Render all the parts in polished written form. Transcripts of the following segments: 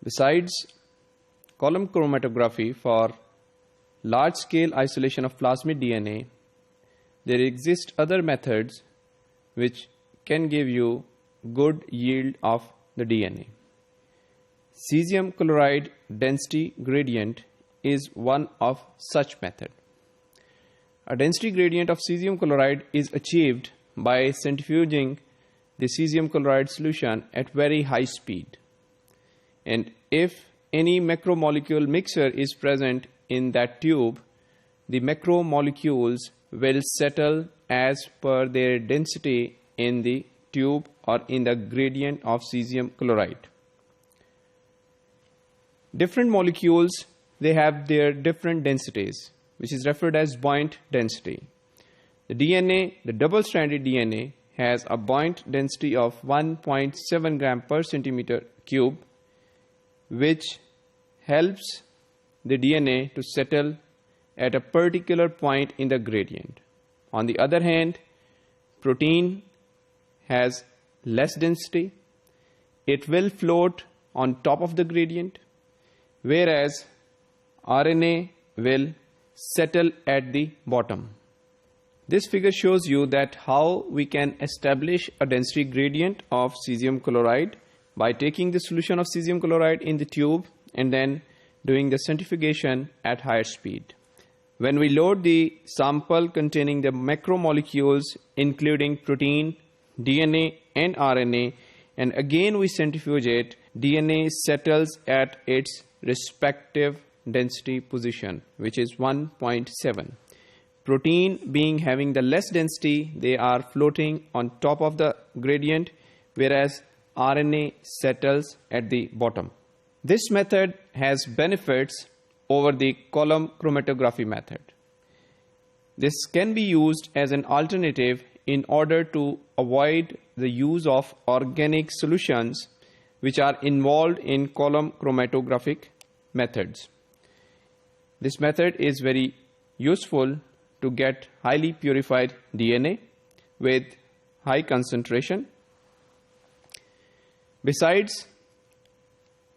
Besides column chromatography for large-scale isolation of plasmid DNA, there exist other methods which can give you good yield of the DNA. Cesium chloride density gradient is one of such method. A density gradient of cesium chloride is achieved by centrifuging the cesium chloride solution at very high speed. And if any macromolecule mixture is present in that tube, the macromolecules will settle as per their density in the tube or in the gradient of cesium chloride. Different molecules, they have their different densities, which is referred as buoyant density. The DNA, the double-stranded DNA, has a buoyant density of 1.7 gram per centimeter cube, which helps the DNA to settle at a particular point in the gradient. On the other hand, protein has less density. It will float on top of the gradient, whereas RNA will settle at the bottom. This figure shows you that how we can establish a density gradient of cesium chloride by taking the solution of cesium chloride in the tube and then doing the centrifugation at higher speed. When we load the sample containing the macromolecules including protein, DNA and RNA, and again we centrifuge it, DNA settles at its respective density position, which is 1.7. Protein being having the less density, they are floating on top of the gradient, whereas RNA settles at the bottom. This method has benefits over the column chromatography method. This can be used as an alternative in order to avoid the use of organic solutions which are involved in column chromatographic methods. This method is very useful to get highly purified DNA with high concentration. Besides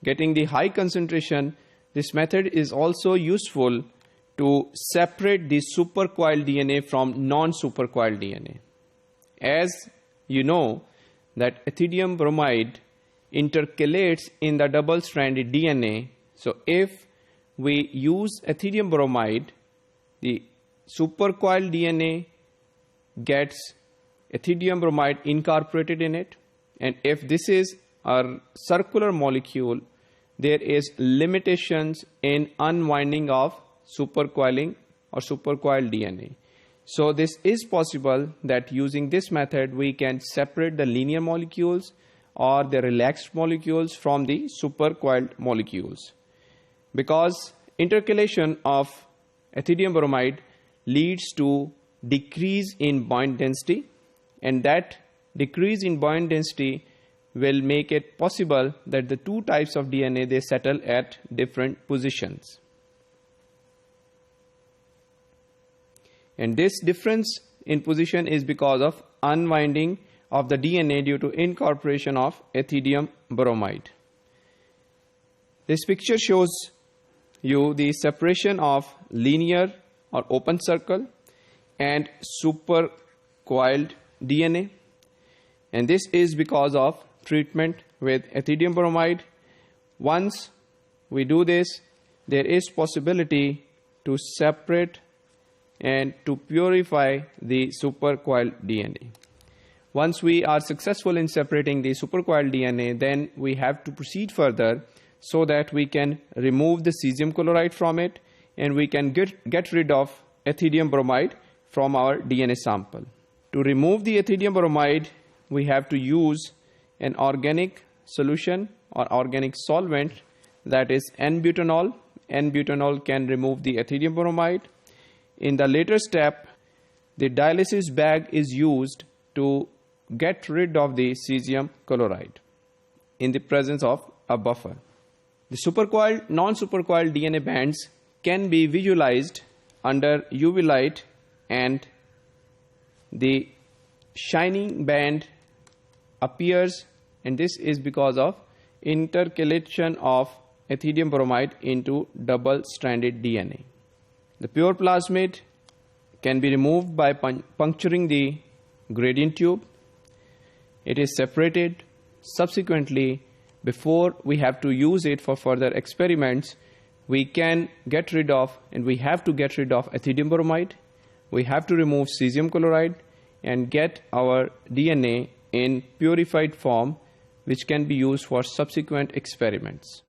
getting the high concentration, this method is also useful to separate the supercoiled DNA from non-supercoiled DNA. As you know that ethidium bromide intercalates in the double-stranded DNA, so if we use ethidium bromide, the supercoiled DNA gets ethidium bromide incorporated in it, and if this is a circular molecule, there is limitations in unwinding of supercoiling or supercoiled DNA. So this is possible that using this method we can separate the linear molecules or the relaxed molecules from the supercoiled molecules. Because intercalation of ethidium bromide leads to decrease in buoyant density, and that decrease in buoyant density will make it possible that the two types of DNA, they settle at different positions. And this difference in position is because of unwinding of the DNA due to incorporation of ethidium bromide. This picture shows you the separation of linear or open circle and supercoiled DNA, and this is because of treatment with ethidium bromide. Once we do this, there is possibility to separate and to purify the supercoiled DNA. Once we are successful in separating the supercoiled DNA, then we have to proceed further so that we can remove the cesium chloride from it and we can get rid of ethidium bromide from our DNA sample. To remove the ethidium bromide, we have to use an organic solution or organic solvent, that is N-butanol. N-butanol can remove the ethidium bromide. In the later step, the dialysis bag is used to get rid of the cesium chloride in the presence of a buffer. The supercoiled, non-supercoiled DNA bands can be visualized under UV light, and the shining band appears, and this is because of intercalation of ethidium bromide into double-stranded DNA. The pure plasmid can be removed by puncturing the gradient tube. It is separated. Subsequently, before we have to use it for further experiments, we can get rid of, and we have to get rid of ethidium bromide. We have to remove cesium chloride and get our DNA in purified form, which can be used for subsequent experiments.